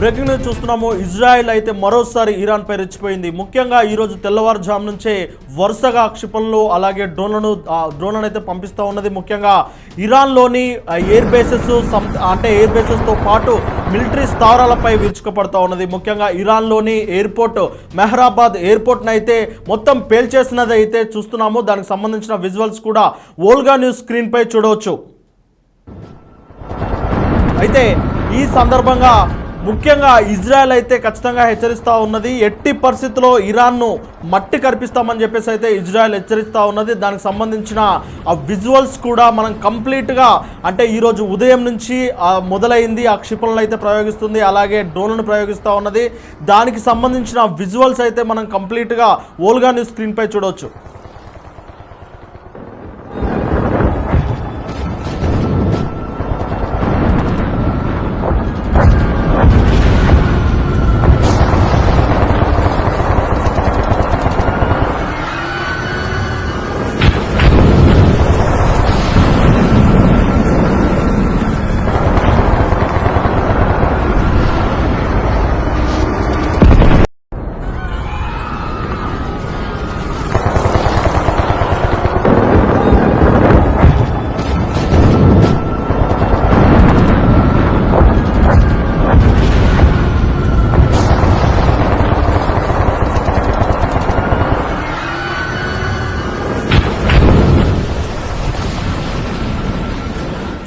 Breaking news చూస్తున్నాము. Israel అయితే మరోసారి ఇరాన్ పై రెచ్చిపోయింది. ముఖ్యంగా ఈరోజు తెల్లవారుజాము నుంచే వరుసగా క్షిపణులు అలాగే డ్రోన్లను అయితే పంపిస్తూ ఉన్నది. ముఖ్యంగా ఇరాన్లోని ఎయిర్ బేసెస్తో పాటు మిలిటరీ స్థావరాలపై విరుచుకుపడుతూ ఉన్నది. ముఖ్యంగా ఇరాన్లోని ఎయిర్పోర్ట్ మెహ్రాబాద్ ఎయిర్పోర్ట్ని అయితే మొత్తం పేల్చేసినది అయితే చూస్తున్నాము. దానికి సంబంధించిన విజువల్స్ కూడా వోల్గా న్యూస్ స్క్రీన్ పై చూడవచ్చు. అయితే ఈ సందర్భంగా ముఖ్యంగా ఇజ్రాయెల్ అయితే ఖచ్చితంగా హెచ్చరిస్తూ ఉన్నది. ఎట్టి పరిస్థితుల్లో ఇరాన్ను మట్టి కరిపిస్తామని చెప్పేసి అయితే ఇజ్రాయెల్ హెచ్చరిస్తూ ఉన్నది. దానికి సంబంధించిన ఆ విజువల్స్ కూడా మనం కంప్లీట్గా అంటే ఈరోజు ఉదయం నుంచి మొదలైంది. ఆ క్షిపణులు అయితే ప్రయోగిస్తుంది, అలాగే డ్రోన్లను ప్రయోగిస్తూ ఉన్నది. దానికి సంబంధించిన విజువల్స్ అయితే మనం కంప్లీట్గా వోల్గా న్యూస్ స్క్రీన్పై చూడవచ్చు.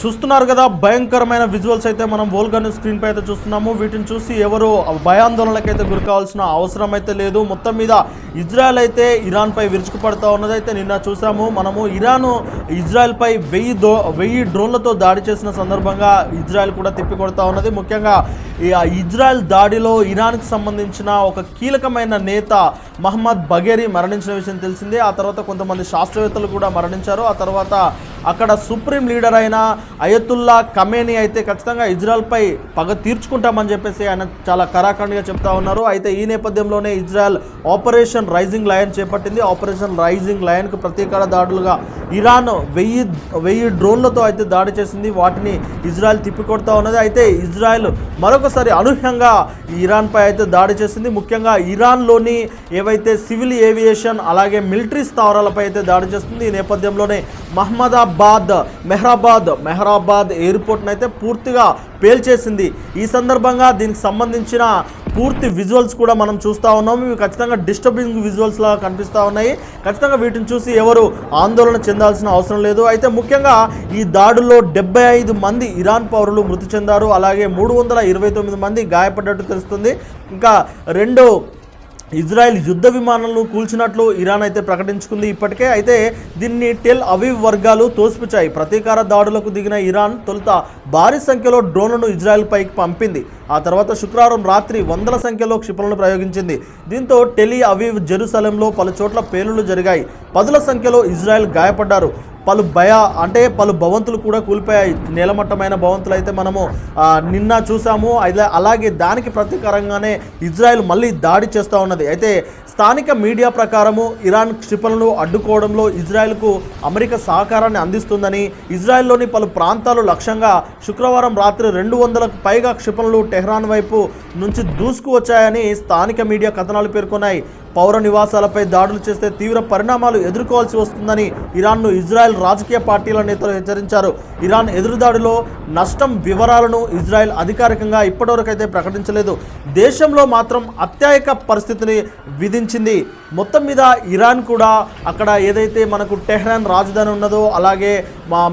చూస్తున్నారు కదా, భయంకరమైన విజువల్స్ అయితే మనం వోల్గా న్యూస్ స్క్రీన్ పై అయితే చూస్తున్నాము. వీటిని చూసి ఎవరు భయాందోళనకైతే గురి కావాల్సిన అవసరం అయితే లేదు. మొత్తం మీద ఇజ్రాయెల్ అయితే ఇరాన్ పై విరుచుకుపడుతూ ఉన్నది. అయితే నిన్న చూసాము మనము ఇజ్రాయెల్ పై 1000 డ్రోన్లతో దాడి చేసిన సందర్భంగా ఇజ్రాయెల్ కూడా తిప్పికొడతా ఉన్నది. ముఖ్యంగా ఈ ఇజ్రాయెల్ దాడిలో ఇరాన్కి సంబంధించిన ఒక కీలకమైన నేత మహమ్మద్ బఘేరీ మరణించిన విషయం తెలిసిందే. ఆ తర్వాత కొంతమంది శాస్త్రవేత్తలు కూడా మరణించారు. ఆ తర్వాత అక్కడ సుప్రీం లీడర్ అయిన అయతుల్లా ఖమేనీ అయితే ఖచ్చితంగా ఇజ్రాయెల్పై పగ తీర్చుకుంటామని చెప్పేసి ఆయన చాలా కరాఖండిగా చెప్తా ఉన్నారు. అయితే ఈ నేపథ్యంలోనే ఇజ్రాయెల్ ఆపరేషన్ రైజింగ్ లయన్ చేపట్టింది. ఆపరేషన్ రైజింగ్ లయన్కు ప్రతీకార దాడులుగా ఇరాన్ 1000 డ్రోన్లతో అయితే దాడి చేసింది. వాటిని ఇజ్రాయెల్ తిప్పికొడతా ఉన్నది. అయితే ఇజ్రాయెల్ మరొకసారి అనూహ్యంగా ఇరాన్పై అయితే దాడి చేసింది. ముఖ్యంగా ఇరాన్లోని ఏవైతే సివిల్ ఏవియేషన్ అలాగే మిలిటరీ స్థావరాలపై అయితే దాడి చేస్తుంది. ఈ నేపథ్యంలోనే మెహ్రాబాద్ ఎయిర్పోర్ట్ని అయితే పూర్తిగా పేల్చేసింది. ఈ సందర్భంగా దీనికి సంబంధించిన పూర్తి విజువల్స్ కూడా మనం చూస్తూ ఉన్నాము. ఇవి ఖచ్చితంగా డిస్టర్బింగ్ విజువల్స్ లాగా కనిపిస్తూ ఉన్నాయి. ఖచ్చితంగా వీటిని చూసి ఎవరు ఆందోళన చెందాల్సిన అవసరం లేదు. అయితే ముఖ్యంగా ఈ దాడుల్లో 75 మంది ఇరాన్ పౌరులు మృతి చెందారు, అలాగే 329 మంది గాయపడ్డట్టు తెలుస్తుంది. ఇంకా 2 ఇజ్రాయెల్ యుద్ధ విమానాలను కూల్చినట్లు ఇరాన్ అయితే ప్రకటించుకుంది ఇప్పటికే. అయితే దీన్ని టెల్ అవీవ్ వర్గాలు తోసిపుచ్చాయి. ప్రతీకార దాడులకు దిగిన ఇరాన్ తొలుత భారీ సంఖ్యలో డ్రోన్లను ఇజ్రాయెల్ పైకి పంపింది. ఆ తర్వాత శుక్రవారం రాత్రి 100ల సంఖ్యలో క్షిపణులను ప్రయోగించింది. దీంతో టెల్ అవీవ్, జెరూసలేంలో పలు చోట్ల పేలుళ్లు జరిగాయి. 10ల సంఖ్యలో ఇజ్రాయెల్ గాయపడ్డారు. పలు భవంతులు కూడా కూలిపోయాయి. నేలమట్టమైన భవంతులు అయితే మనము నిన్న చూసాము. అలాగే దానికి ప్రతీకారంగానే ఇజ్రాయెల్ మళ్ళీ దాడి చేస్తూ ఉన్నది. అయితే స్థానిక మీడియా ప్రకారము ఇరాన్ క్షిపణులు అడ్డుకోవడంలో ఇజ్రాయెల్కు అమెరికా సహకారాన్ని అందిస్తుందని, ఇజ్రాయెల్లోని పలు ప్రాంతాలు లక్ష్యంగా శుక్రవారం రాత్రి 200లకు పైగా క్షిపణులు టెహ్రాన్ వైపు నుంచి దూసుకు వచ్చాయని స్థానిక మీడియా కథనాలు పేర్కొన్నాయి. పౌర నివాసాలపై దాడులు చేస్తే తీవ్ర పరిణామాలు ఎదుర్కోవాల్సి వస్తుందని ఇరాన్ను ఇజ్రాయెల్ రాజకీయ పార్టీల నేతలు హెచ్చరించారు. ఇరాన్ ఎదురుదాడిలో నష్టం వివరాలను ఇజ్రాయెల్ అధికారికంగా ఇప్పటివరకైతే ప్రకటించలేదు. దేశంలో మాత్రం అత్యయిక పరిస్థితిని విధించింది. మొత్తం మీద ఇరాన్ కూడా అక్కడ ఏదైతే మనకు టెహ్రాన్ రాజధాని ఉన్నదో అలాగే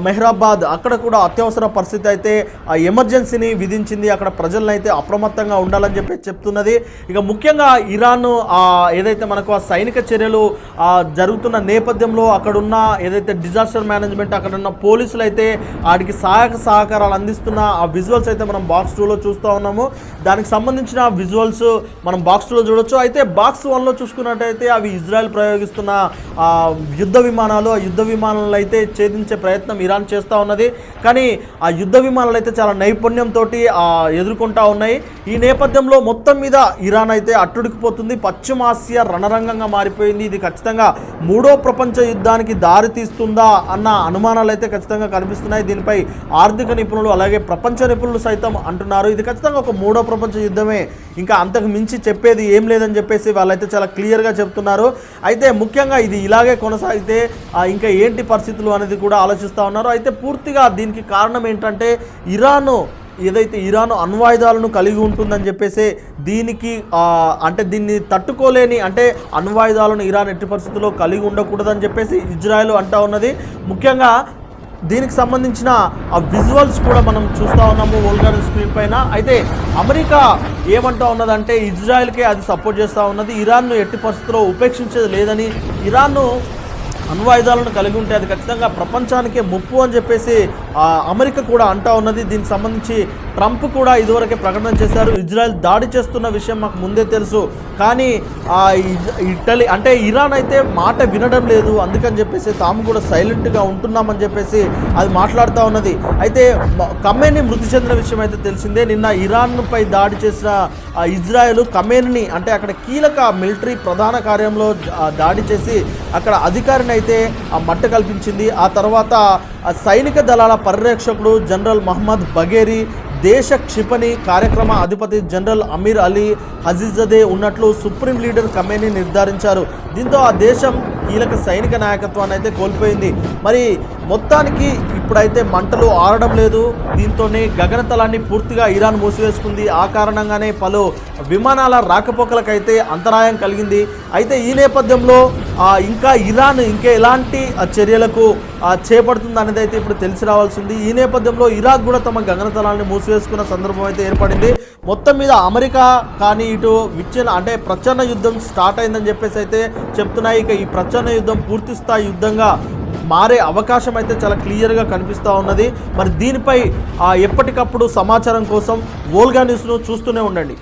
మెహ్రాబాద్ అక్కడ కూడా అత్యవసర పరిస్థితి అయితే ఆ ఎమర్జెన్సీని విధించింది. అక్కడ ప్రజలను అయితే అప్రమత్తంగా ఉండాలని చెప్పి చెప్తున్నది. ఇక ముఖ్యంగా ఇరాన్ ఏదైతే మనకు ఆ సైనిక చర్యలు జరుగుతున్న నేపథ్యంలో అక్కడున్న ఏదైతే డిజాస్టర్ మేనేజ్మెంట్ అక్కడున్న పోలీసులు అయితే వాటికి సహకారాలు అందిస్తున్న ఆ విజువల్స్ అయితే మనం బాక్స్ 2లో చూస్తూ ఉన్నాము. దానికి సంబంధించిన విజువల్స్ మనం బాక్స్ 2లో చూడొచ్చు. అయితే బాక్స్ 1లో చూసుకున్నట్టయితే అవి ఇజ్రాయెల్ ప్రయోగిస్తున్న యుద్ధ విమానాలు. ఆ యుద్ధ విమానాలు అయితే ఛేదించే ప్రయత్నం ఇరాన్ చేస్తూ ఉన్నది. కానీ ఆ యుద్ధ విమానాలు అయితే చాలా నైపుణ్యంతో ఎదుర్కొంటూ ఉన్నాయి. ఈ నేపథ్యంలో మొత్తం మీద ఇరాన్ అయితే అట్టుడికిపోతుంది. పశ్చిమాసియా రణరంగంగా మారిపోయింది. ఇది ఖచ్చితంగా మూడో ప్రపంచ యుద్ధానికి దారి తీస్తుందా అన్న అనుమానాలు అయితే ఖచ్చితంగా కనిపిస్తున్నాయి. దీనిపై ఆర్థిక నిపుణులు అలాగే ప్రపంచ నిపుణులు సైతం అంటున్నారు ఇది ఖచ్చితంగా ఒక మూడో ప్రపంచ యుద్ధమే, ఇంకా అంతకు మించి చెప్పేది ఏం లేదని చెప్పేసి వాళ్ళైతే చాలా క్లియర్గా చెప్తున్నారు. అయితే ముఖ్యంగా ఇది ఇలాగే కొనసాగితే ఇంకా ఏంటి పరిస్థితులు అనేది కూడా ఆలోచిస్తూ ఉన్నారు. అయితే పూర్తిగా దీనికి కారణం ఏంటంటే ఏదైతే ఇరాన్ అణ్వాయుధాలను కలిగి ఉంటుందని చెప్పేసి దీనికి అంటే దీన్ని తట్టుకోలేని అంటే అణ్వాయుధాలను ఇరాన్ ఎట్టి పరిస్థితుల్లో కలిగి ఉండకూడదని చెప్పేసి ఇజ్రాయెల్ అంటూ ఉన్నది. ముఖ్యంగా దీనికి సంబంధించిన ఆ విజువల్స్ కూడా మనం చూస్తూ ఉన్నాము వోల్గా స్క్రీన్ పైన. అయితే అమెరికా ఏమంటా ఉన్నదంటే ఇజ్రాయెల్కే అది సపోర్ట్ చేస్తూ ఉన్నది, ఇరాన్ను ఎట్టి పరిస్థితుల్లో ఉపేక్షించేది లేదని, ఇరాన్ను అణ్వాయుధాలను కలిగి ఉంటే అది ఖచ్చితంగా ప్రపంచానికే ముప్పు అని చెప్పేసి అమెరికా కూడా అంటా ఉన్నది. దీనికి సంబంధించి ట్రంప్ కూడా ఇదివరకే ప్రకటన చేశారు, ఇజ్రాయెల్ దాడి చేస్తున్న విషయం మాకు ముందే తెలుసు, కానీ ఇటలీ అంటే ఇరాన్ అయితే మాట వినడం లేదు, అందుకని చెప్పేసి తాము కూడా సైలెంట్గా ఉంటున్నామని చెప్పేసి అది మాట్లాడుతూ ఉన్నది. అయితే ఖమేనీ మృతి చెందిన విషయం అయితే తెలిసిందే. నిన్న ఇరాన్పై దాడి చేసిన ఇజ్రాయెల్ ఖమేనీని అంటే అక్కడ కీలక మిలిటరీ ప్రధాన కార్యంలో దాడి చేసి అక్కడ అధికారిని అయితే మట్ట కల్పించింది. ఆ తర్వాత సైనిక దళాల పరిరక్షకుడు జనరల్ మహమ్మద్ బఘేరి, దేశ క్షిపణి కార్యక్రమ అధిపతి జనరల్ అమీర్ అలీ హజీజదే ఉన్నట్లు సుప్రీం లీడర్ ఖమేనీ నిర్ధారించారు. దీంతో ఆ దేశం కీలక సైనిక నాయకత్వాన్ని అయితే కోల్పోయింది. మరి మొత్తానికి ఇప్పుడైతే మంటలు ఆరడం లేదు, దీంతోనే గగనతలాన్ని పూర్తిగా ఇరాన్ మూసివేసుకుంది. ఆ కారణంగానే పలు విమానాల రాకపోకలకైతే అంతరాయం కలిగింది. అయితే ఈ నేపథ్యంలో ఇంకా ఇరాన్ ఎలాంటి చర్యలకు చేపడుతుంది అనేది అయితే ఇప్పుడు తెలిసి రావాల్సింది. ఈ నేపథ్యంలో ఇరాక్ కూడా తమ గగనతలాన్ని మూసివేసుకున్న సందర్భం అయితే ఏర్పడింది. మొత్తం మీద అమెరికా కానీ ఇటు అంటే ప్రచ్ఛన్న యుద్ధం స్టార్ట్ అయిందని చెప్పేసి అయితే చెప్తున్నాయి. ఇక ఈ ప్రచ్ఛన్న యుద్ధం పూర్తి స్థాయి యుద్ధంగా మారే అవకాశం అయితే చాలా క్లియర్గా కనిపిస్తూ ఉన్నది. మరి దీనిపై ఎప్పటికప్పుడు సమాచారం కోసం వోల్గా న్యూస్ను చూస్తూనే ఉండండి.